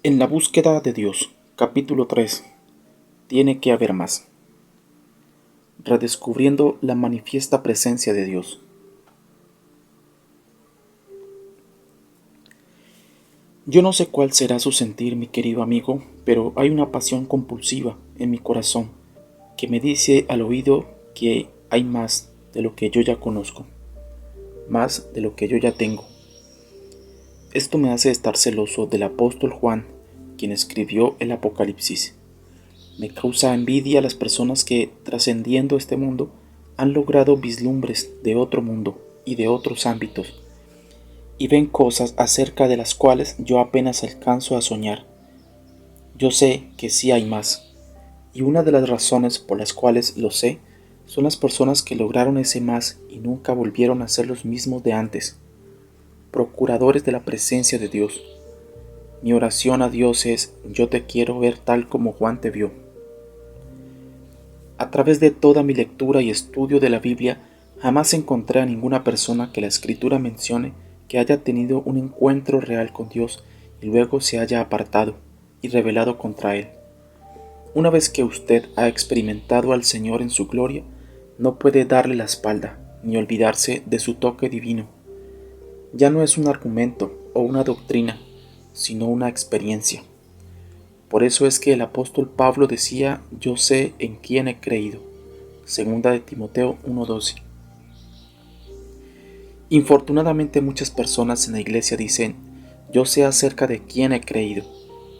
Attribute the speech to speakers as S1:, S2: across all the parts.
S1: En la búsqueda de Dios, capítulo 3. Tiene que haber más. Redescubriendo la manifiesta presencia de Dios. Yo no sé cuál será su sentir, mi querido amigo, pero hay una pasión compulsiva en mi corazón que me dice al oído que hay más de lo que yo ya conozco, más de lo que yo ya tengo. Esto me hace estar celoso del apóstol Juan, quien escribió el Apocalipsis. Me causa envidia las personas que, trascendiendo este mundo, han logrado vislumbres de otro mundo y de otros ámbitos, y ven cosas acerca de las cuales yo apenas alcanzo a soñar. Yo sé que sí hay más, y una de las razones por las cuales lo sé son las personas que lograron ese más y nunca volvieron a ser los mismos de antes, procuradores de la presencia de Dios. Mi oración a Dios es: yo te quiero ver tal como Juan te vio. A través de toda mi lectura y estudio de la Biblia, jamás encontré a ninguna persona que la Escritura mencione que haya tenido un encuentro real con Dios y luego se haya apartado y rebelado contra Él. Una vez que usted ha experimentado al Señor en su gloria, no puede darle la espalda ni olvidarse de su toque divino. Ya no es un argumento o una doctrina, sino una experiencia. Por eso es que el apóstol Pablo decía: yo sé en quién he creído. Segunda de Timoteo 1:12. Infortunadamente muchas personas en la iglesia dicen: yo sé acerca de quién he creído.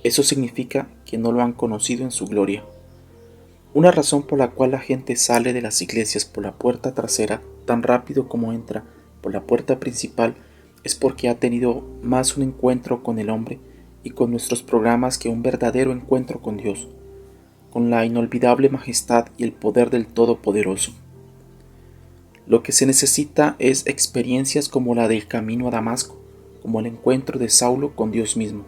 S1: Eso significa que no lo han conocido en su gloria. Una razón por la cual la gente sale de las iglesias por la puerta trasera tan rápido como entra por la puerta principal es porque ha tenido más un encuentro con el hombre y con nuestros programas que un verdadero encuentro con Dios, con la inolvidable majestad y el poder del Todopoderoso. Lo que se necesita es experiencias como la del camino a Damasco, como el encuentro de Saulo con Dios mismo.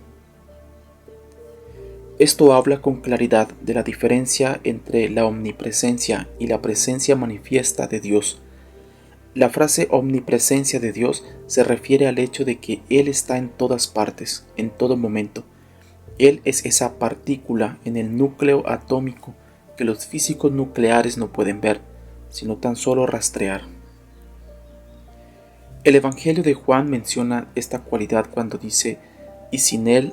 S1: Esto habla con claridad de la diferencia entre la omnipresencia y la presencia manifiesta de Dios. La frase omnipresencia de Dios se refiere al hecho de que Él está en todas partes, en todo momento. Él es esa partícula en el núcleo atómico que los físicos nucleares no pueden ver, sino tan solo rastrear. El Evangelio de Juan menciona esta cualidad cuando dice: y sin Él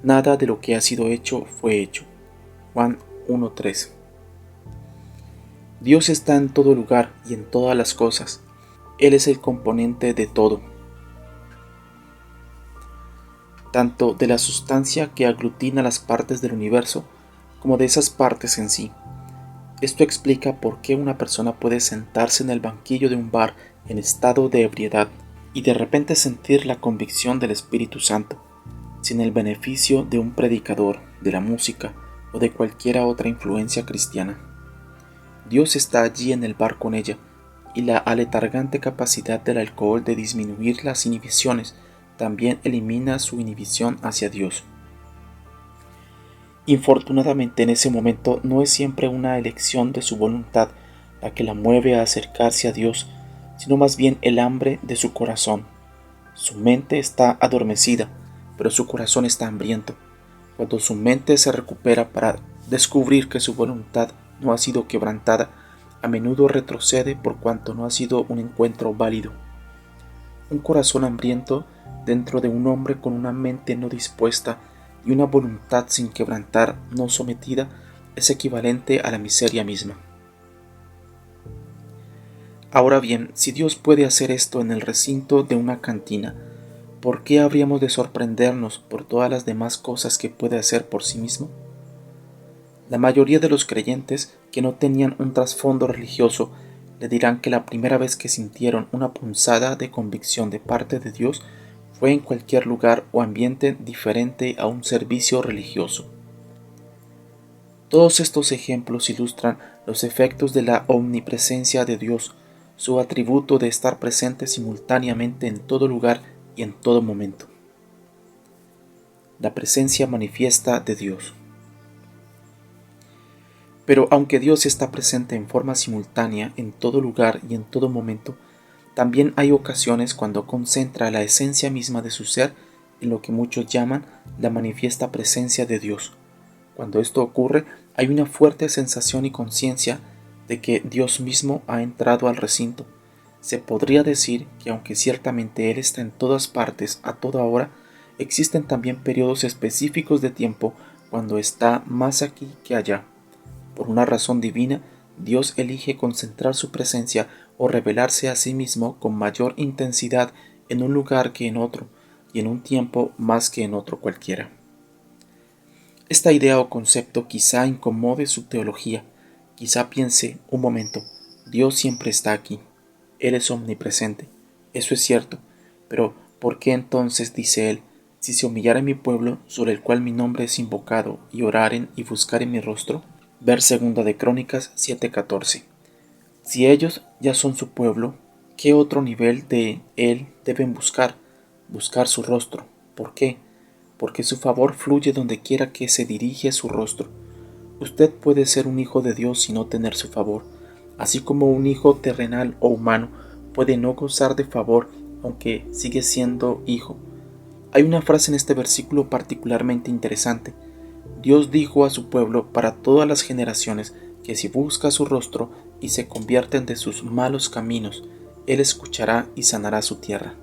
S1: nada de lo que ha sido hecho fue hecho. Juan 1:3. Dios está en todo lugar y en todas las cosas. Él es el componente de todo, tanto de la sustancia que aglutina las partes del universo, como de esas partes en sí. Esto explica por qué una persona puede sentarse en el banquillo de un bar en estado de ebriedad y de repente sentir la convicción del Espíritu Santo, sin el beneficio de un predicador, de la música o de cualquier otra influencia cristiana. Dios está allí en el bar con ella, y la aletargante capacidad del alcohol de disminuir las inhibiciones también elimina su inhibición hacia Dios. Infortunadamente en ese momento no es siempre una elección de su voluntad la que la mueve a acercarse a Dios, sino más bien el hambre de su corazón. Su mente está adormecida, pero su corazón está hambriento. Cuando su mente se recupera para descubrir que su voluntad no ha sido quebrantada, a menudo retrocede por cuanto no ha sido un encuentro válido. Un corazón hambriento dentro de un hombre con una mente no dispuesta y una voluntad sin quebrantar, no sometida, es equivalente a la miseria misma. Ahora bien, si Dios puede hacer esto en el recinto de una cantina, ¿por qué habríamos de sorprendernos por todas las demás cosas que puede hacer por sí mismo? La mayoría de los creyentes que no tenían un trasfondo religioso le dirán que la primera vez que sintieron una punzada de convicción de parte de Dios fue en cualquier lugar o ambiente diferente a un servicio religioso. Todos estos ejemplos ilustran los efectos de la omnipresencia de Dios, su atributo de estar presente simultáneamente en todo lugar y en todo momento. La presencia manifiesta de Dios. Pero aunque Dios está presente en forma simultánea en todo lugar y en todo momento, también hay ocasiones cuando concentra la esencia misma de su ser en lo que muchos llaman la manifiesta presencia de Dios. Cuando esto ocurre, hay una fuerte sensación y conciencia de que Dios mismo ha entrado al recinto. Se podría decir que aunque ciertamente Él está en todas partes a toda hora, existen también periodos específicos de tiempo cuando está más aquí que allá. Por una razón divina, Dios elige concentrar su presencia o revelarse a sí mismo con mayor intensidad en un lugar que en otro, y en un tiempo más que en otro cualquiera. Esta idea o concepto quizá incomode su teología, quizá piense, un momento, Dios siempre está aquí, Él es omnipresente, eso es cierto, pero ¿por qué entonces, dice Él, si se humillare mi pueblo, sobre el cual mi nombre es invocado, y oraren y buscaren mi rostro? Ver 2 de Crónicas 7:14. Si ellos ya son su pueblo, ¿qué otro nivel de Él deben buscar? Buscar su rostro. ¿Por qué? Porque su favor fluye donde quiera que se dirige su rostro. Usted puede ser un hijo de Dios y no tener su favor, así como un hijo terrenal o humano puede no gozar de favor aunque sigue siendo hijo. Hay una frase en este versículo particularmente interesante. Dios dijo a su pueblo para todas las generaciones que si busca su rostro y se convierten de sus malos caminos, Él escuchará y sanará su tierra.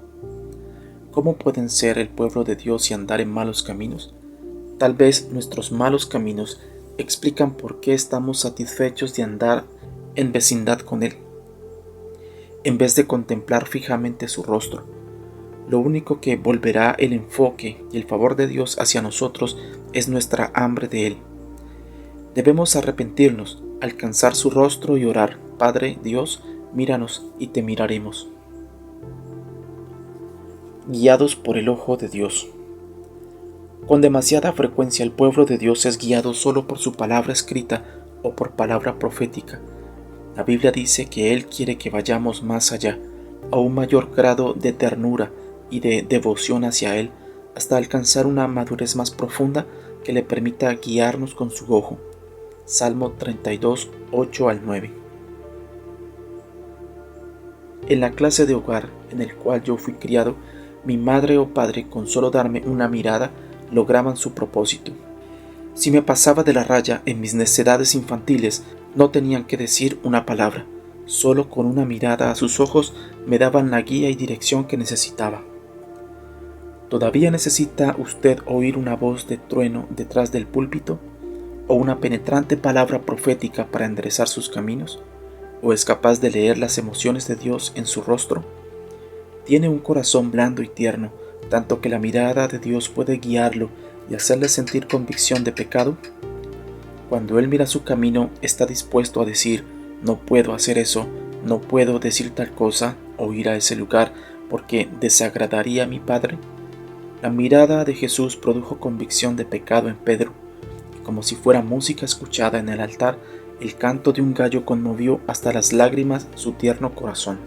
S1: ¿Cómo pueden ser el pueblo de Dios y andar en malos caminos? Tal vez nuestros malos caminos explican por qué estamos satisfechos de andar en vecindad con Él, en vez de contemplar fijamente su rostro. Lo único que volverá el enfoque y el favor de Dios hacia nosotros es nuestra hambre de Él. Debemos arrepentirnos, alcanzar su rostro y orar: Padre Dios, míranos y te miraremos. Guiados por el ojo de Dios. Con demasiada frecuencia el pueblo de Dios es guiado solo por su palabra escrita o por palabra profética. La Biblia dice que Él quiere que vayamos más allá, a un mayor grado de ternura y de devoción hacia Él, hasta alcanzar una madurez más profunda que le permita guiarnos con su ojo. Salmo 32, 8 al 9. En la clase de hogar en el cual yo fui criado, mi madre o padre, con solo darme una mirada, lograban su propósito. Si me pasaba de la raya en mis necedades infantiles, no tenían que decir una palabra. Solo con una mirada a sus ojos me daban la guía y dirección que necesitaba. ¿Todavía necesita usted oír una voz de trueno detrás del púlpito? ¿O una penetrante palabra profética para enderezar sus caminos? ¿O es capaz de leer las emociones de Dios en su rostro? Tiene un corazón blando y tierno, tanto que la mirada de Dios puede guiarlo y hacerle sentir convicción de pecado. Cuando Él mira su camino, está dispuesto a decir: no puedo hacer eso, no puedo decir tal cosa o ir a ese lugar porque desagradaría a mi Padre. La mirada de Jesús produjo convicción de pecado en Pedro, y como si fuera música escuchada en el altar, el canto de un gallo conmovió hasta las lágrimas su tierno corazón.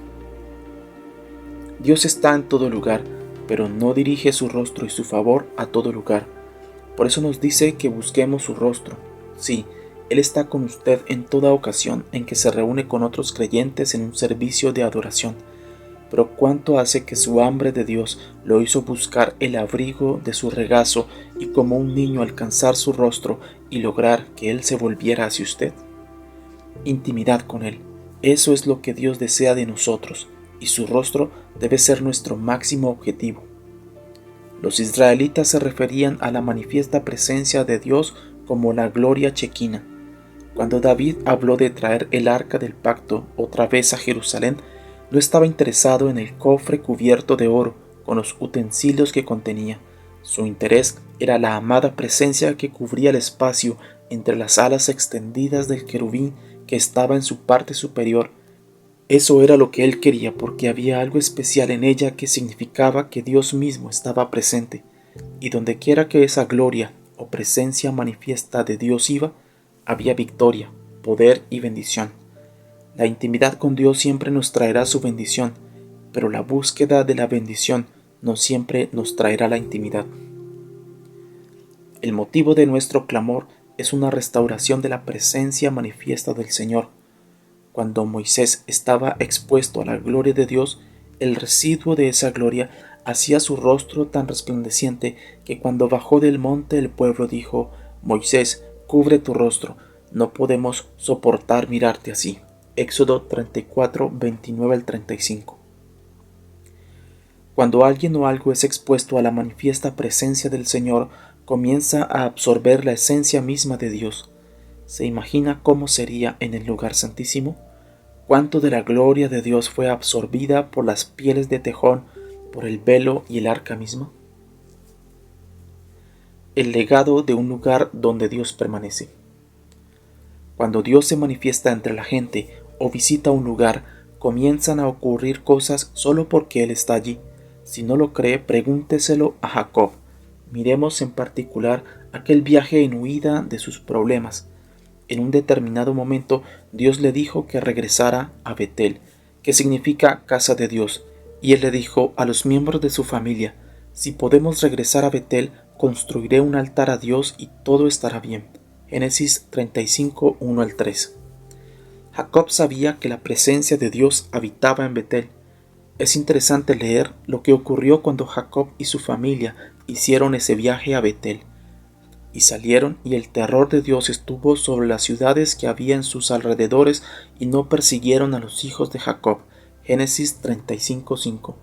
S1: Dios está en todo lugar, pero no dirige su rostro y su favor a todo lugar. Por eso nos dice que busquemos su rostro. Sí, Él está con usted en toda ocasión en que se reúne con otros creyentes en un servicio de adoración. Pero ¿cuánto hace que su hambre de Dios lo hizo buscar el abrigo de su regazo y como un niño alcanzar su rostro y lograr que Él se volviera hacia usted? Intimidad con Él. Eso es lo que Dios desea de nosotros, y su rostro debe ser nuestro máximo objetivo. Los israelitas se referían a la manifiesta presencia de Dios como la gloria chequina. Cuando David habló de traer el arca del pacto otra vez a Jerusalén, no estaba interesado en el cofre cubierto de oro con los utensilios que contenía. Su interés era la amada presencia que cubría el espacio entre las alas extendidas del querubín que estaba en su parte superior. Eso era lo que él quería, porque había algo especial en ella que significaba que Dios mismo estaba presente, y dondequiera que esa gloria o presencia manifiesta de Dios iba, había victoria, poder y bendición. La intimidad con Dios siempre nos traerá su bendición, pero la búsqueda de la bendición no siempre nos traerá la intimidad. El motivo de nuestro clamor es una restauración de la presencia manifiesta del Señor. Cuando Moisés estaba expuesto a la gloria de Dios, el residuo de esa gloria Hacía su rostro tan resplandeciente que cuando bajó del monte el pueblo dijo: Moisés, cubre tu rostro, no podemos soportar mirarte así. Éxodo 34, 29 al 35. Cuando alguien o algo es expuesto a la manifiesta presencia del Señor, comienza a absorber la esencia misma de Dios. ¿Se imagina cómo sería en el lugar santísimo? ¿Cuánto de la gloria de Dios fue absorbida por las pieles de tejón, por el velo y el arca misma? El legado de un lugar donde Dios permanece. Cuando Dios se manifiesta entre la gente o visita un lugar, comienzan a ocurrir cosas solo porque Él está allí. Si no lo cree, pregúnteselo a Jacob. Miremos en particular aquel viaje en huida de sus problemas. En un determinado momento, Dios le dijo que regresara a Betel, que significa casa de Dios, y Él le dijo a los miembros de su familia: si podemos regresar a Betel, construiré un altar a Dios y todo estará bien. Génesis 35, 1 al 3. Jacob sabía que la presencia de Dios habitaba en Betel. Es interesante leer lo que ocurrió cuando Jacob y su familia hicieron ese viaje a Betel. Y salieron, y el terror de Dios estuvo sobre las ciudades que había en sus alrededores, y no persiguieron a los hijos de Jacob. Génesis 35, 5.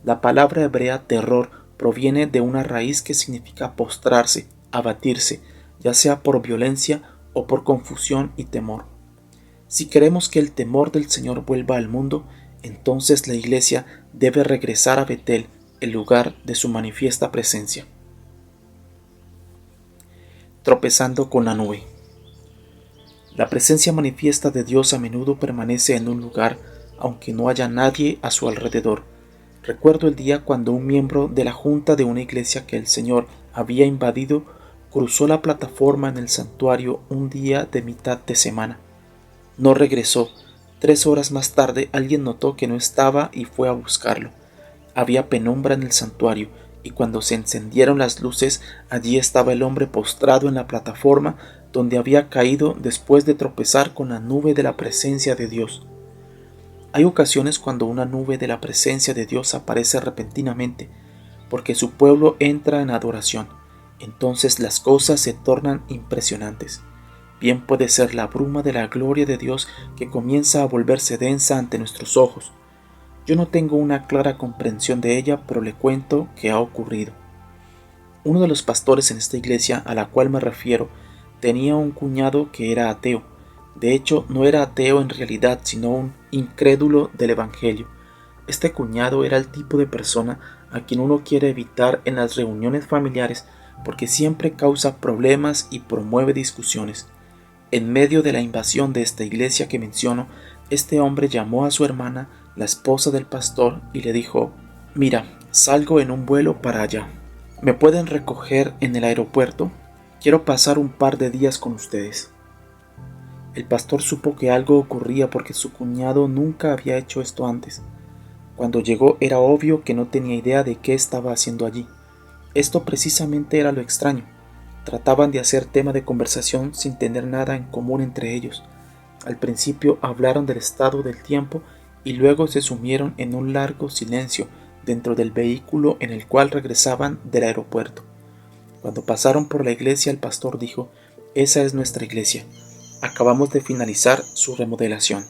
S1: La palabra hebrea terror proviene de una raíz que significa postrarse, abatirse, ya sea por violencia o por confusión y temor. Si queremos que el temor del Señor vuelva al mundo, entonces la Iglesia debe regresar a Betel, el lugar de su manifiesta presencia. Tropezando con la nube. La presencia manifiesta de Dios a menudo permanece en un lugar, aunque no haya nadie a su alrededor. Recuerdo el día cuando un miembro de la junta de una iglesia que el Señor había invadido cruzó la plataforma en el santuario un día de mitad de semana. No regresó. 3 horas más tarde alguien notó que no estaba y fue a buscarlo. Había penumbra en el santuario, y cuando se encendieron las luces, allí estaba el hombre postrado en la plataforma donde había caído después de tropezar con la nube de la presencia de Dios. Hay ocasiones cuando una nube de la presencia de Dios aparece repentinamente, porque su pueblo entra en adoración. Entonces las cosas se tornan impresionantes. Bien puede ser la bruma de la gloria de Dios que comienza a volverse densa ante nuestros ojos. Yo no tengo una clara comprensión de ella, pero le cuento que ha ocurrido. Uno de los pastores en esta iglesia a la cual me refiero tenía un cuñado que era ateo. De hecho, no era ateo en realidad, sino un incrédulo del Evangelio. Este cuñado era el tipo de persona a quien uno quiere evitar en las reuniones familiares porque siempre causa problemas y promueve discusiones. En medio de la invasión de esta iglesia que menciono, este hombre llamó a su hermana, la esposa del pastor, y le dijo: «Mira, salgo en un vuelo para allá. ¿Me pueden recoger en el aeropuerto? Quiero pasar un par de días con ustedes». El pastor supo que algo ocurría porque su cuñado nunca había hecho esto antes. Cuando llegó era obvio que no tenía idea de qué estaba haciendo allí. Esto precisamente era lo extraño. Trataban de hacer tema de conversación sin tener nada en común entre ellos. Al principio hablaron del estado del tiempo y luego se sumieron en un largo silencio dentro del vehículo en el cual regresaban del aeropuerto. Cuando pasaron por la iglesia, el pastor dijo: «Esa es nuestra iglesia. Acabamos de finalizar su remodelación».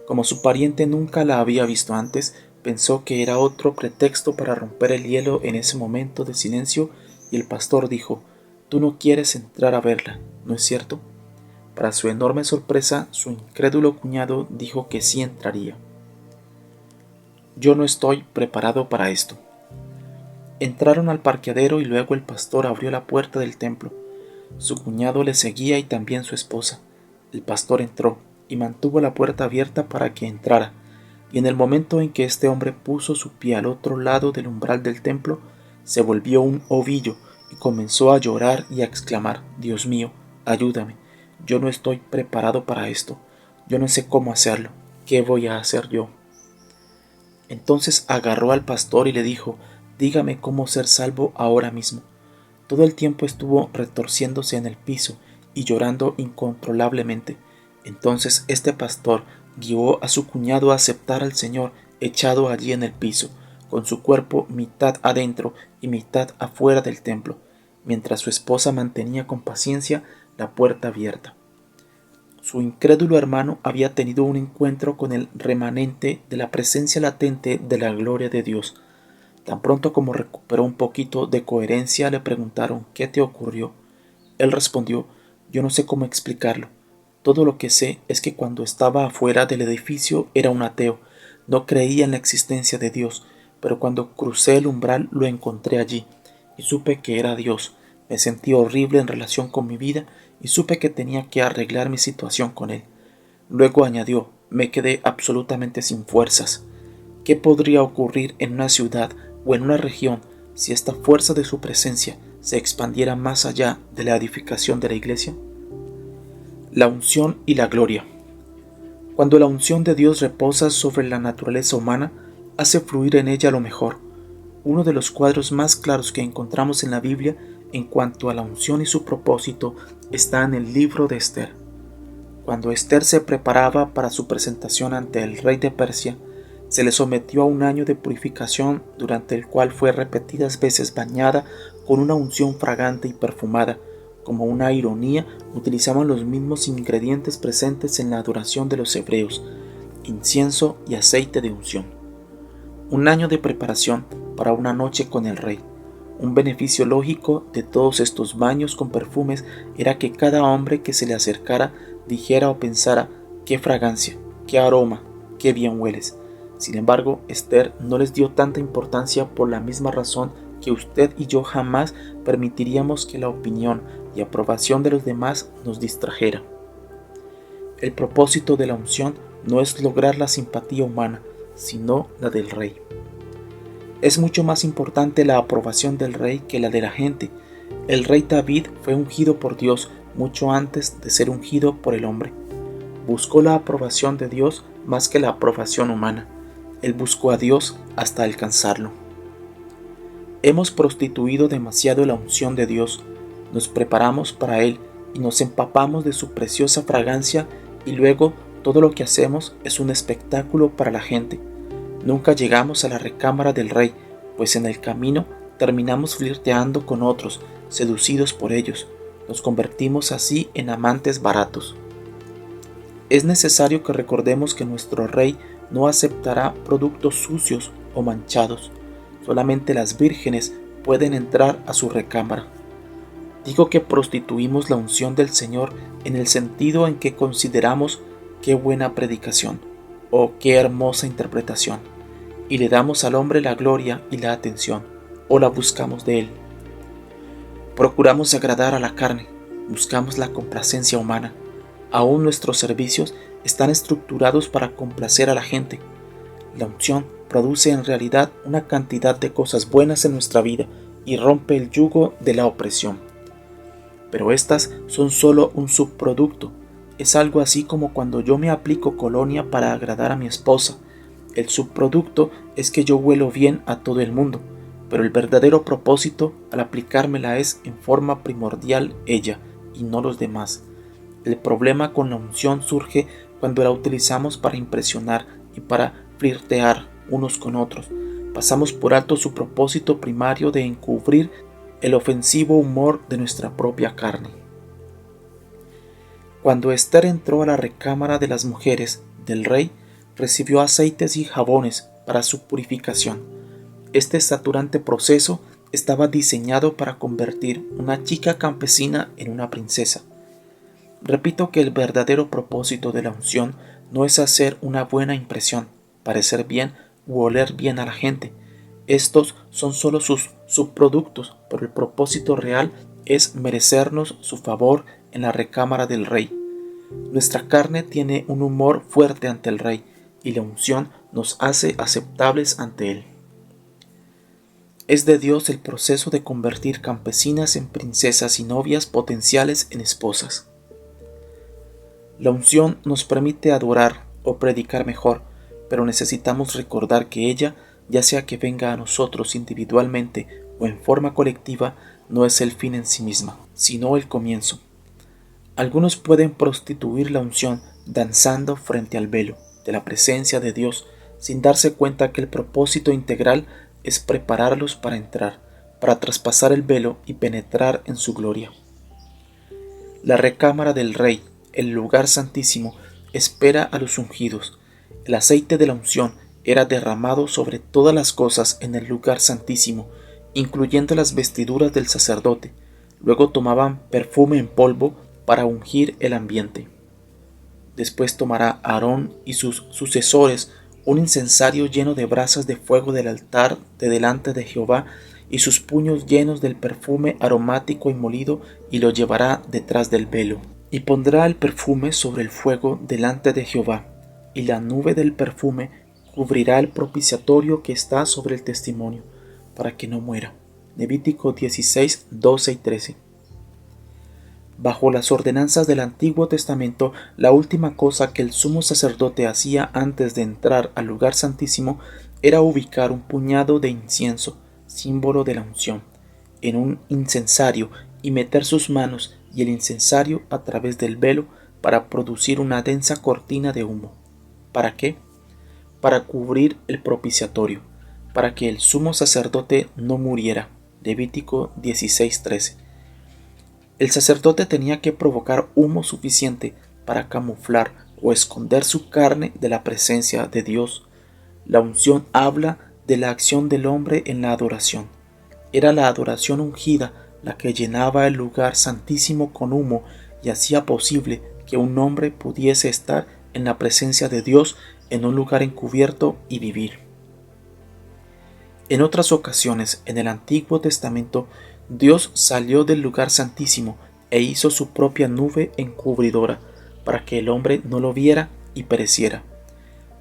S1: Como su pariente nunca la había visto antes, pensó que era otro pretexto para romper el hielo en ese momento de silencio, y el pastor dijo: «Tú no quieres entrar a verla, ¿no es cierto?». Para su enorme sorpresa, su incrédulo cuñado dijo que sí entraría. Yo no estoy preparado para esto. Entraron al parqueadero y luego el pastor abrió la puerta del templo. Su cuñado le seguía y también su esposa. El pastor entró y mantuvo la puerta abierta para que entrara, y en el momento en que este hombre puso su pie al otro lado del umbral del templo, se volvió un ovillo y comenzó a llorar y a exclamar: «Dios mío, ayúdame, yo no estoy preparado para esto, yo no sé cómo hacerlo, ¿qué voy a hacer yo?». Entonces agarró al pastor y le dijo: «Dígame cómo ser salvo ahora mismo». Todo el tiempo estuvo retorciéndose en el piso y llorando incontrolablemente. Entonces este pastor guió a su cuñado a aceptar al Señor echado allí en el piso, con su cuerpo mitad adentro y mitad afuera del templo, mientras su esposa mantenía con paciencia la puerta abierta. Su incrédulo hermano había tenido un encuentro con el remanente de la presencia latente de la gloria de Dios. Tan pronto como recuperó un poquito de coherencia, le preguntaron ¿qué te ocurrió? Él respondió: yo no sé cómo explicarlo. Todo lo que sé es que cuando estaba afuera del edificio era un ateo, no creía en la existencia de Dios, pero cuando crucé el umbral lo encontré allí y supe que era Dios. Me sentí horrible en relación con mi vida y supe que tenía que arreglar mi situación con él. Luego añadió: me quedé absolutamente sin fuerzas. ¿Qué podría ocurrir en una ciudad o en una región si esta fuerza de su presencia se expandiera más allá de la edificación de la iglesia? La unción y la gloria. Cuando la unción de Dios reposa sobre la naturaleza humana, hace fluir en ella lo mejor. Uno de los cuadros más claros que encontramos en la Biblia en cuanto a la unción y su propósito está en el libro de Esther. Cuando Esther se preparaba para su presentación ante el rey de Persia, se le sometió a un año de purificación durante el cual fue repetidas veces bañada con una unción fragante y perfumada. Como una ironía, utilizaban los mismos ingredientes presentes en la adoración de los hebreos: incienso y aceite de unción. Un año de preparación para una noche con el rey. Un beneficio lógico de todos estos baños con perfumes era que cada hombre que se le acercara dijera o pensara: ¡qué fragancia! ¡Qué aroma! ¡Qué bien hueles! Sin embargo, Esther no les dio tanta importancia por la misma razón que usted y yo jamás permitiríamos que la opinión y aprobación de los demás nos distrajera. El propósito de la unción no es lograr la simpatía humana, sino la del rey. Es mucho más importante la aprobación del rey que la de la gente. El rey David fue ungido por Dios mucho antes de ser ungido por el hombre. Buscó la aprobación de Dios más que la aprobación humana. Él buscó a Dios hasta alcanzarlo. Hemos prostituido demasiado la unción de Dios. Nos preparamos para Él y nos empapamos de su preciosa fragancia, y luego todo lo que hacemos es un espectáculo para la gente. Nunca llegamos a la recámara del rey, pues en el camino terminamos flirteando con otros, seducidos por ellos. Nos convertimos así en amantes baratos. Es necesario que recordemos que nuestro rey no aceptará productos sucios o manchados. Solamente las vírgenes pueden entrar a su recámara. Digo que prostituimos la unción del Señor en el sentido en que consideramos qué buena predicación o qué hermosa interpretación, y le damos al hombre la gloria y la atención, o la buscamos de él. Procuramos agradar a la carne, buscamos la complacencia humana. Aún nuestros servicios están estructurados para complacer a la gente. La unción produce en realidad una cantidad de cosas buenas en nuestra vida y rompe el yugo de la opresión. Pero estas son solo un subproducto. Es algo así como cuando yo me aplico colonia para agradar a mi esposa. El subproducto es que yo huelo bien a todo el mundo, pero el verdadero propósito al aplicármela es en forma primordial ella y no los demás. El problema con la unción surge cuando la utilizamos para impresionar y para flirtear unos con otros. Pasamos por alto su propósito primario de encubrir el ofensivo humor de nuestra propia carne. Cuando Esther entró a la recámara de las mujeres del rey, recibió aceites y jabones para su purificación. Este saturante proceso estaba diseñado para convertir una chica campesina en una princesa. Repito que el verdadero propósito de la unción no es hacer una buena impresión, parecer bien u oler bien a la gente. Estos son solo sus subproductos, pero el propósito real es merecernos su favor en la recámara del rey. Nuestra carne tiene un humor fuerte ante el rey, y la unción nos hace aceptables ante él. Es de Dios el proceso de convertir campesinas en princesas y novias potenciales en esposas. La unción nos permite adorar o predicar mejor, pero necesitamos recordar que ella, ya sea que venga a nosotros individualmente o en forma colectiva, no es el fin en sí misma, sino el comienzo. Algunos pueden prostituir la unción danzando frente al velo de la presencia de Dios sin darse cuenta que el propósito integral es prepararlos para entrar, para traspasar el velo y penetrar en su gloria. La recámara del Rey, el lugar santísimo, espera a los ungidos. El aceite de la unción era derramado sobre todas las cosas en el lugar santísimo, incluyendo las vestiduras del sacerdote. Luego tomaban perfume en polvo para ungir el ambiente. Después tomará Aarón y sus sucesores un incensario lleno de brasas de fuego del altar de delante de Jehová y sus puños llenos del perfume aromático y molido, y lo llevará detrás del velo. Y pondrá el perfume sobre el fuego delante de Jehová, y la nube del perfume cubrirá el propiciatorio que está sobre el testimonio, para que no muera. Levítico 16, 12 y 13. Bajo las ordenanzas del Antiguo Testamento, la última cosa que el sumo sacerdote hacía antes de entrar al lugar santísimo era ubicar un puñado de incienso, símbolo de la unción, en un incensario y meter sus manos y el incensario a través del velo para producir una densa cortina de humo. ¿Para qué? Para cubrir el propiciatorio, para que el sumo sacerdote no muriera. Levítico 16:13. El sacerdote tenía que provocar humo suficiente para camuflar o esconder su carne de la presencia de Dios. La unción habla de la acción del hombre en la adoración. Era la adoración ungida la que llenaba el lugar santísimo con humo y hacía posible que un hombre pudiese estar en la presencia de Dios en un lugar encubierto y vivir. En otras ocasiones, en el Antiguo Testamento, Dios salió del lugar santísimo e hizo su propia nube encubridora para que el hombre no lo viera y pereciera.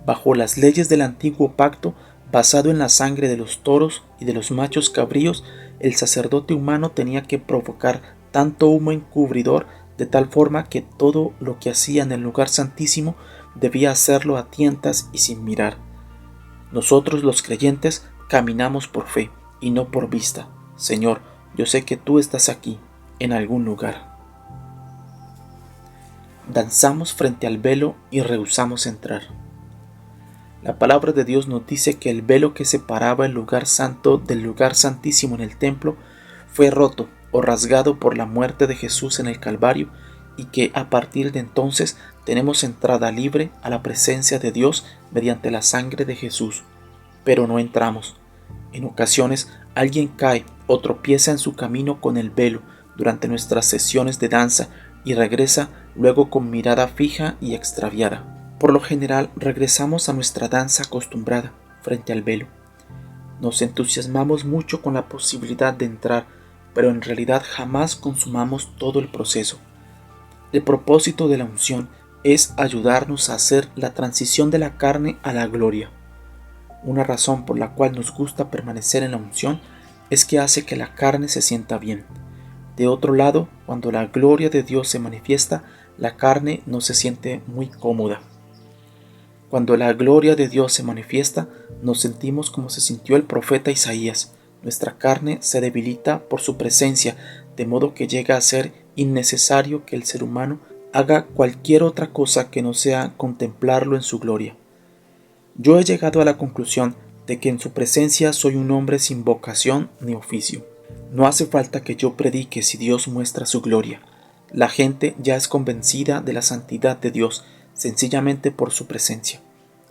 S1: Bajo las leyes del antiguo pacto, basado en la sangre de los toros y de los machos cabríos, el sacerdote humano tenía que provocar tanto humo encubridor de tal forma que todo lo que hacía en el lugar santísimo debía hacerlo a tientas y sin mirar. Nosotros los creyentes caminamos por fe y no por vista. Señor, yo sé que tú estás aquí, en algún lugar. Danzamos frente al velo y rehusamos entrar. La palabra de Dios nos dice que el velo que separaba el lugar santo del lugar santísimo en el templo fue roto o rasgado por la muerte de Jesús en el Calvario, y que a partir de entonces tenemos entrada libre a la presencia de Dios mediante la sangre de Jesús. Pero no entramos. En ocasiones alguien cae o tropieza en su camino con el velo durante nuestras sesiones de danza y regresa luego con mirada fija y extraviada. Por lo general regresamos a nuestra danza acostumbrada frente al velo. Nos entusiasmamos mucho con la posibilidad de entrar, pero en realidad jamás consumamos todo el proceso. El propósito de la unción es ayudarnos a hacer la transición de la carne a la gloria. Una razón por la cual nos gusta permanecer en la unción es que hace que la carne se sienta bien. De otro lado, cuando la gloria de Dios se manifiesta, la carne no se siente muy cómoda. Cuando la gloria de Dios se manifiesta, nos sentimos como se sintió el profeta Isaías. Nuestra carne se debilita por su presencia, de modo que llega a ser innecesario que el ser humano haga cualquier otra cosa que no sea contemplarlo en su gloria. Yo he llegado a la conclusión de que en su presencia soy un hombre sin vocación ni oficio. No hace falta que yo predique si Dios muestra su gloria. La gente ya es convencida de la santidad de Dios sencillamente por su presencia.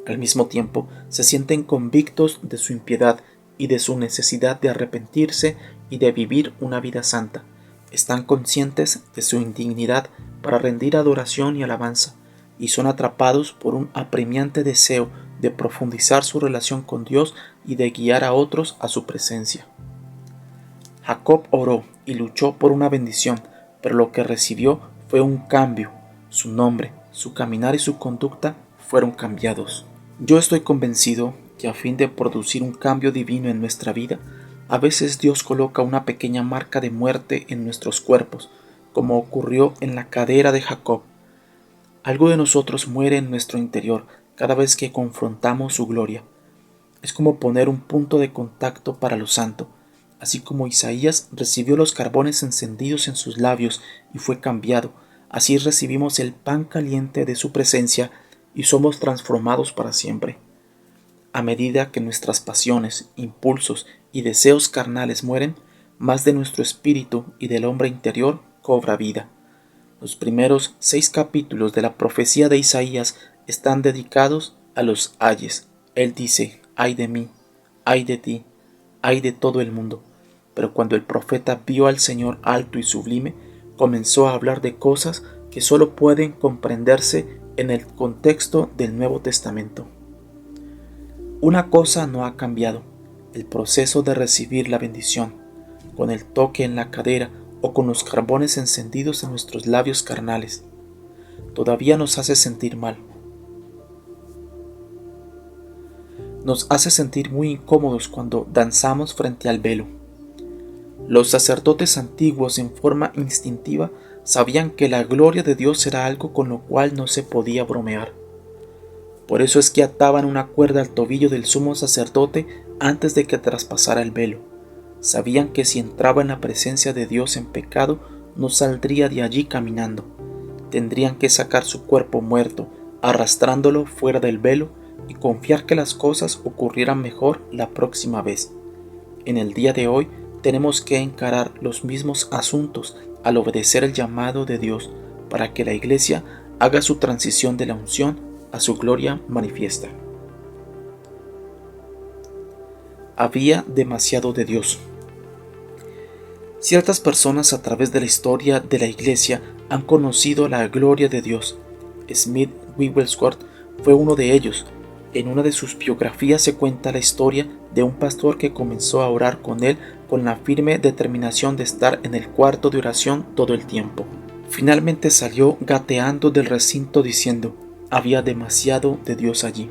S1: Al mismo tiempo, se sienten convictos de su impiedad y de su necesidad de arrepentirse y de vivir una vida santa. Están conscientes de su indignidad para rendir adoración y alabanza, y son atrapados por un apremiante deseo de profundizar su relación con Dios y de guiar a otros a su presencia. Jacob oró y luchó por una bendición, pero lo que recibió fue un cambio. Su nombre, su caminar y su conducta fueron cambiados. Yo estoy convencido que a fin de producir un cambio divino en nuestra vida, a veces Dios coloca una pequeña marca de muerte en nuestros cuerpos, como ocurrió en la cadera de Jacob. Algo de nosotros muere en nuestro interior cada vez que confrontamos su gloria. Es como poner un punto de contacto para lo santo. Así como Isaías recibió los carbones encendidos en sus labios y fue cambiado, así recibimos el pan caliente de su presencia y somos transformados para siempre. A medida que nuestras pasiones, impulsos y deseos carnales mueren, más de nuestro espíritu y del hombre interior cobra vida. Los primeros 6 capítulos de la profecía de Isaías están dedicados a los ayes. Él dice: ay de mí, ay de ti, ay de todo el mundo. Pero cuando el profeta vio al Señor alto y sublime, comenzó a hablar de cosas que solo pueden comprenderse en el contexto del Nuevo Testamento. Una cosa no ha cambiado: el proceso de recibir la bendición, con el toque en la cadera o con los carbones encendidos en nuestros labios carnales. Todavía nos hace sentir mal. Nos hace sentir muy incómodos cuando danzamos frente al velo. Los sacerdotes antiguos, en forma instintiva, sabían que la gloria de Dios era algo con lo cual no se podía bromear. Por eso es que ataban una cuerda al tobillo del sumo sacerdote antes de que traspasara el velo. Sabían que si entraba en la presencia de Dios en pecado, no saldría de allí caminando. Tendrían que sacar su cuerpo muerto, arrastrándolo fuera del velo, y confiar que las cosas ocurrieran mejor la próxima vez. En el día de hoy tenemos que encarar los mismos asuntos al obedecer el llamado de Dios para que la Iglesia haga su transición de la unción a su gloria manifiesta. Había demasiado de Dios. Ciertas personas a través de la historia de la Iglesia han conocido la gloria de Dios. Smith Wigglesworth fue uno de ellos. En una de sus biografías se cuenta la historia de un pastor que comenzó a orar con él con la firme determinación de estar en el cuarto de oración todo el tiempo. Finalmente salió gateando del recinto diciendo: había demasiado de Dios allí.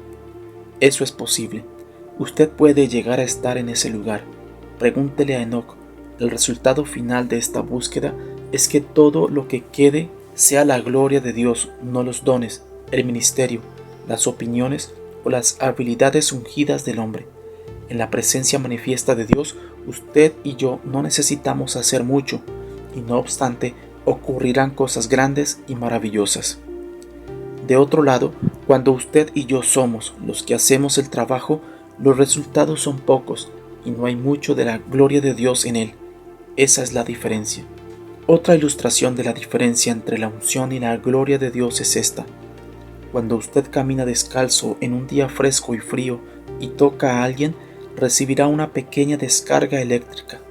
S1: Eso es posible. Usted puede llegar a estar en ese lugar. Pregúntele a Enoc. El resultado final de esta búsqueda es que todo lo que quede sea la gloria de Dios, no los dones, el ministerio, las opiniones o las habilidades ungidas del hombre. En la presencia manifiesta de Dios, usted y yo no necesitamos hacer mucho, y no obstante, ocurrirán cosas grandes y maravillosas. De otro lado, cuando usted y yo somos los que hacemos el trabajo, los resultados son pocos y no hay mucho de la gloria de Dios en él. Esa es la diferencia. Otra ilustración de la diferencia entre la unción y la gloria de Dios es esta. Cuando usted camina descalzo en un día fresco y frío y toca a alguien, recibirá una pequeña descarga eléctrica.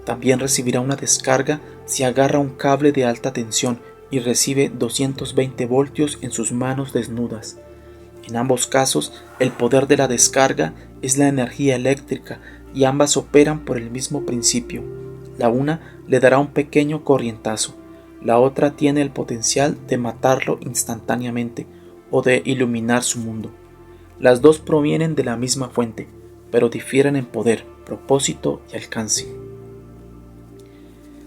S1: También recibirá una descarga si agarra un cable de alta tensión y recibe 220 voltios en sus manos desnudas. En ambos casos, el poder de la descarga es la energía eléctrica y ambas operan por el mismo principio. La una le dará un pequeño corrientazo, la otra tiene el potencial de matarlo instantáneamente o de iluminar su mundo. Las dos provienen de la misma fuente, pero difieren en poder, propósito y alcance.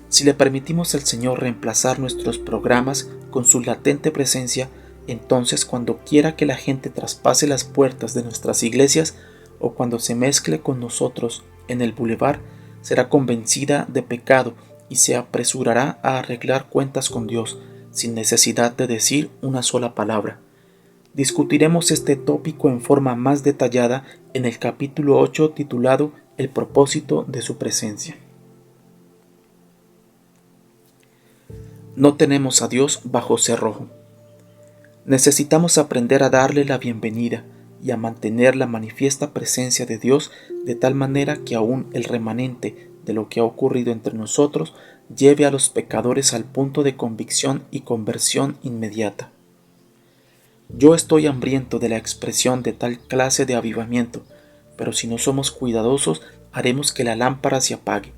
S1: Si le permitimos al Señor reemplazar nuestros programas con su latente presencia, entonces cuando quiera que la gente traspase las puertas de nuestras iglesias o cuando se mezcle con nosotros en el bulevar, será convencida de pecado y se apresurará a arreglar cuentas con Dios sin necesidad de decir una sola palabra. Discutiremos este tópico en forma más detallada en el capítulo 8 titulado El propósito de su presencia. No tenemos a Dios bajo cerrojo. Necesitamos aprender a darle la bienvenida y a mantener la manifiesta presencia de Dios de tal manera que aún el remanente de lo que ha ocurrido entre nosotros lleve a los pecadores al punto de convicción y conversión inmediata. Yo estoy hambriento de la expresión de tal clase de avivamiento, pero si no somos cuidadosos haremos que la lámpara se apague.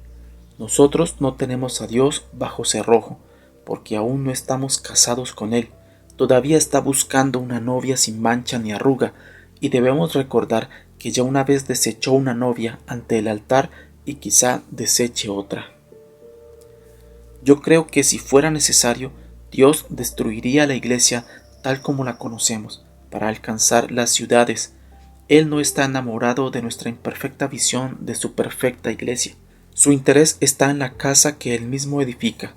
S1: Nosotros no tenemos a Dios bajo cerrojo, porque aún no estamos casados con Él. Todavía está buscando una novia sin mancha ni arruga, y debemos recordar que ya una vez desechó una novia ante el altar y quizá deseche otra. Yo creo que si fuera necesario, Dios destruiría la iglesia tal como la conocemos, para alcanzar las ciudades. Él no está enamorado de nuestra imperfecta visión de su perfecta iglesia. Su interés está en la casa que Él mismo edifica.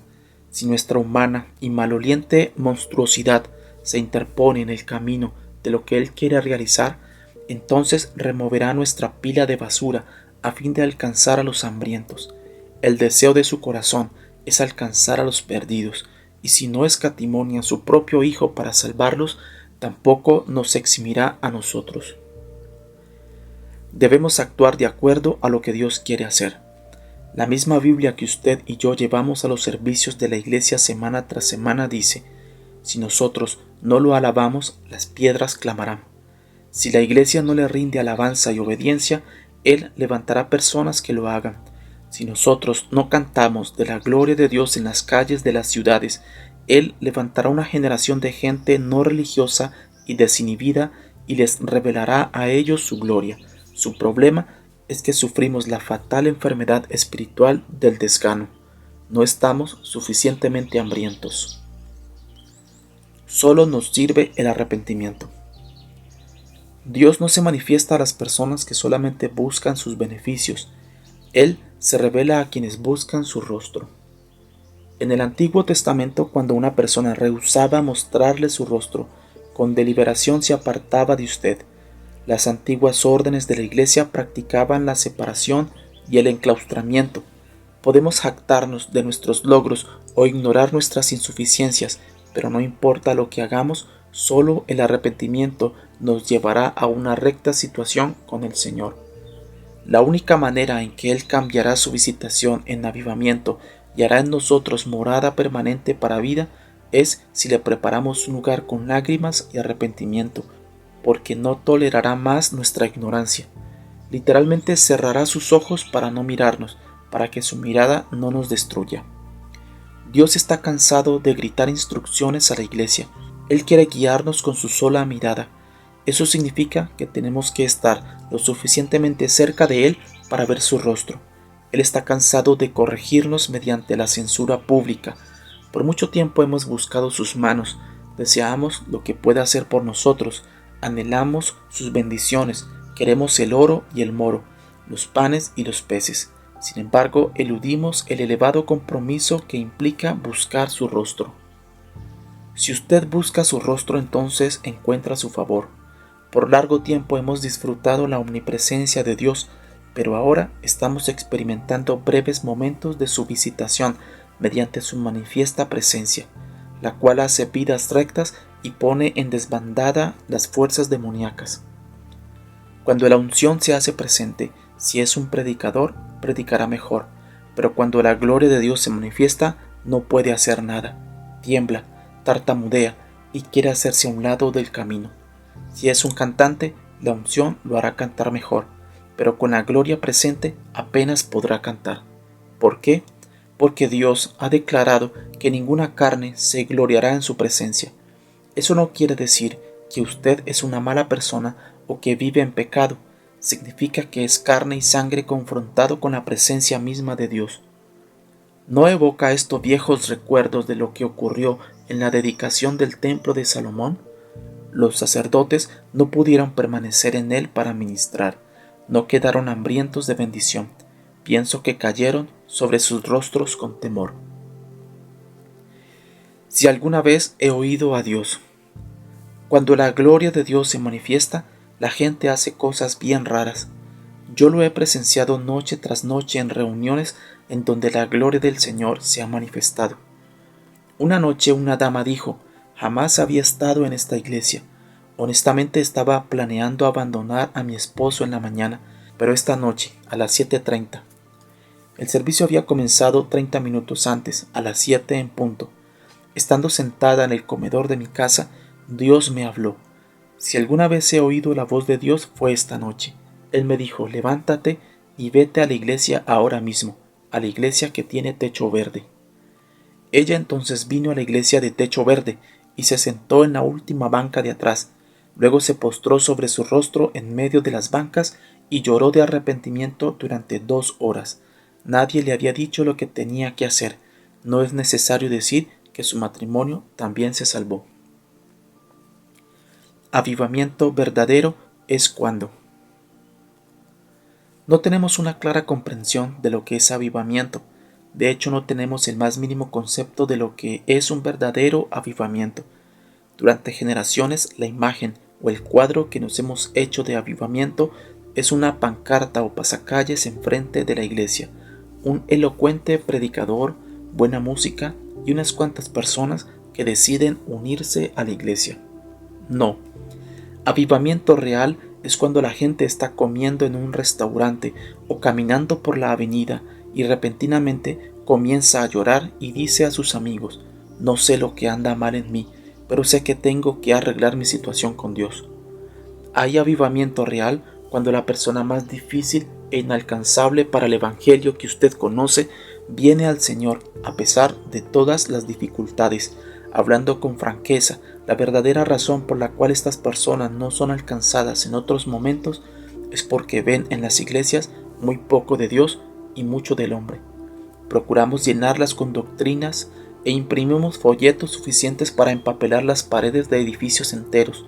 S1: Si nuestra humana y maloliente monstruosidad se interpone en el camino de lo que Él quiere realizar, Entonces removerá nuestra pila de basura a fin de alcanzar a los hambrientos. El deseo de su corazón es alcanzar a los perdidos, y si no escatimonia a su propio Hijo para salvarlos, tampoco nos eximirá a nosotros. Debemos actuar de acuerdo a lo que Dios quiere hacer. La misma Biblia que usted y yo llevamos a los servicios de la iglesia semana tras semana dice: si nosotros no lo alabamos, las piedras clamarán. Si la iglesia no le rinde alabanza y obediencia, Él levantará personas que lo hagan. Si nosotros no cantamos de la gloria de Dios en las calles de las ciudades, Él levantará una generación de gente no religiosa y desinhibida y les revelará a ellos su gloria. Su problema es que sufrimos la fatal enfermedad espiritual del desgano. No estamos suficientemente hambrientos. Solo nos sirve el arrepentimiento. Dios no se manifiesta a las personas que solamente buscan sus beneficios. Él se revela a quienes buscan su rostro. En el Antiguo Testamento, cuando una persona rehusaba mostrarle su rostro, con deliberación se apartaba de usted. Las antiguas órdenes de la Iglesia practicaban la separación y el enclaustramiento. Podemos jactarnos de nuestros logros o ignorar nuestras insuficiencias, pero no importa lo que hagamos, solo el arrepentimiento nos llevará a una recta situación con el Señor. La única manera en que Él cambiará su visitación en avivamiento y hará en nosotros morada permanente para vida es si le preparamos un lugar con lágrimas y arrepentimiento, porque no tolerará más nuestra ignorancia. Literalmente cerrará sus ojos para no mirarnos, para que su mirada no nos destruya. Dios está cansado de gritar instrucciones a la iglesia. Él quiere guiarnos con su sola mirada. Eso significa que tenemos que estar lo suficientemente cerca de Él para ver su rostro. Él está cansado de corregirnos mediante la censura pública. Por mucho tiempo hemos buscado sus manos, deseamos lo que puede hacer por nosotros, anhelamos sus bendiciones, queremos el oro y el moro, los panes y los peces. Sin embargo, eludimos el elevado compromiso que implica buscar su rostro. Si usted busca su rostro, entonces encuentra su favor. Por largo tiempo hemos disfrutado la omnipresencia de Dios, pero ahora estamos experimentando breves momentos de su visitación mediante su manifiesta presencia, la cual hace vidas rectas y pone en desbandada las fuerzas demoníacas. Cuando la unción se hace presente, si es un predicador, predicará mejor, pero cuando la gloria de Dios se manifiesta, no puede hacer nada, tiembla, tartamudea y quiere hacerse a un lado del camino. Si es un cantante, la unción lo hará cantar mejor, pero con la gloria presente apenas podrá cantar. ¿Por qué? Porque Dios ha declarado que ninguna carne se gloriará en su presencia. Eso no quiere decir que usted es una mala persona o que vive en pecado. Significa que es carne y sangre confrontado con la presencia misma de Dios. ¿No evoca esto viejos recuerdos de lo que ocurrió en la dedicación del templo de Salomón? Los sacerdotes no pudieron permanecer en él para ministrar, no quedaron hambrientos de bendición. Pienso que cayeron sobre sus rostros con temor. Si alguna vez he oído a Dios. Cuando la gloria de Dios se manifiesta, la gente hace cosas bien raras. Yo lo he presenciado noche tras noche en reuniones en donde la gloria del Señor se ha manifestado. Una noche una dama dijo: jamás había estado en esta iglesia. Honestamente estaba planeando abandonar a mi esposo en la mañana, pero esta noche, a las 7:30. El servicio había comenzado 30 minutos antes, a las 7 en punto. Estando sentada en el comedor de mi casa, Dios me habló. Si alguna vez he oído la voz de Dios fue esta noche. Él me dijo: levántate y vete a la iglesia ahora mismo, a la iglesia que tiene techo verde. Ella entonces vino a la iglesia de techo verde y se sentó en la última banca de atrás. Luego se postró sobre su rostro en medio de las bancas y lloró de arrepentimiento durante 2 horas. Nadie le había dicho lo que tenía que hacer. No es necesario decir que su matrimonio también se salvó. Avivamiento verdadero es cuando no tenemos una clara comprensión de lo que es avivamiento. De hecho, no tenemos el más mínimo concepto de lo que es un verdadero avivamiento. Durante generaciones, la imagen, o el cuadro que nos hemos hecho de avivamiento es una pancarta o pasacalles enfrente de la iglesia, un elocuente predicador, buena música y unas cuantas personas que deciden unirse a la iglesia. No. Avivamiento real es cuando la gente está comiendo en un restaurante o caminando por la avenida y repentinamente comienza a llorar y dice a sus amigos: no sé lo que anda mal en mí, pero sé que tengo que arreglar mi situación con Dios. Hay avivamiento real cuando la persona más difícil e inalcanzable para el evangelio que usted conoce viene al Señor a pesar de todas las dificultades, hablando con franqueza. La verdadera razón por la cual estas personas no son alcanzadas en otros momentos es porque ven en las iglesias muy poco de Dios y mucho del hombre. Procuramos llenarlas con doctrinas e imprimimos folletos suficientes para empapelar las paredes de edificios enteros.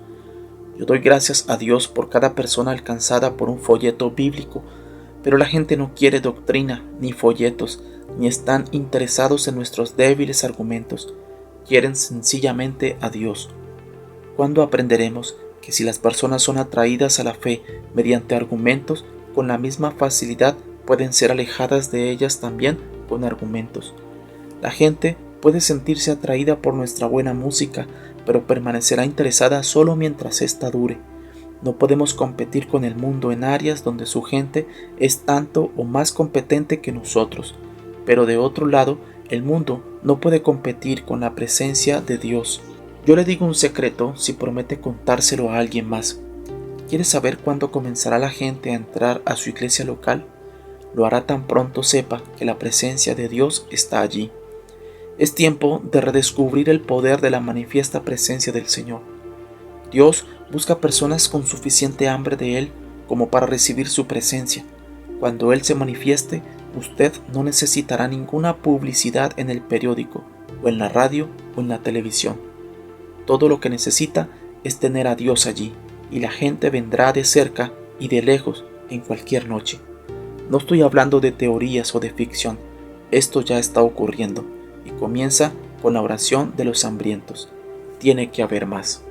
S1: Yo doy gracias a Dios por cada persona alcanzada por un folleto bíblico, pero la gente no quiere doctrina ni folletos, ni están interesados en nuestros débiles argumentos. Quieren sencillamente a Dios. ¿Cuándo aprenderemos que si las personas son atraídas a la fe mediante argumentos, con la misma facilidad pueden ser alejadas de ellas también con argumentos? La gente puede sentirse atraída por nuestra buena música, pero permanecerá interesada solo mientras ésta dure. No podemos competir con el mundo en áreas donde su gente es tanto o más competente que nosotros, pero de otro lado, el mundo no puede competir con la presencia de Dios. Yo le digo un secreto si promete contárselo a alguien más. ¿Quiere saber cuándo comenzará la gente a entrar a su iglesia local? Lo hará tan pronto sepa que la presencia de Dios está allí. Es tiempo de redescubrir el poder de la manifiesta presencia del Señor. Dios busca personas con suficiente hambre de Él como para recibir su presencia. Cuando Él se manifieste, usted no necesitará ninguna publicidad en el periódico, o en la radio, o en la televisión. Todo lo que necesita es tener a Dios allí, y la gente vendrá de cerca y de lejos en cualquier noche. No estoy hablando de teorías o de ficción, esto ya está ocurriendo, y comienza con la oración de los hambrientos. Tiene que haber más.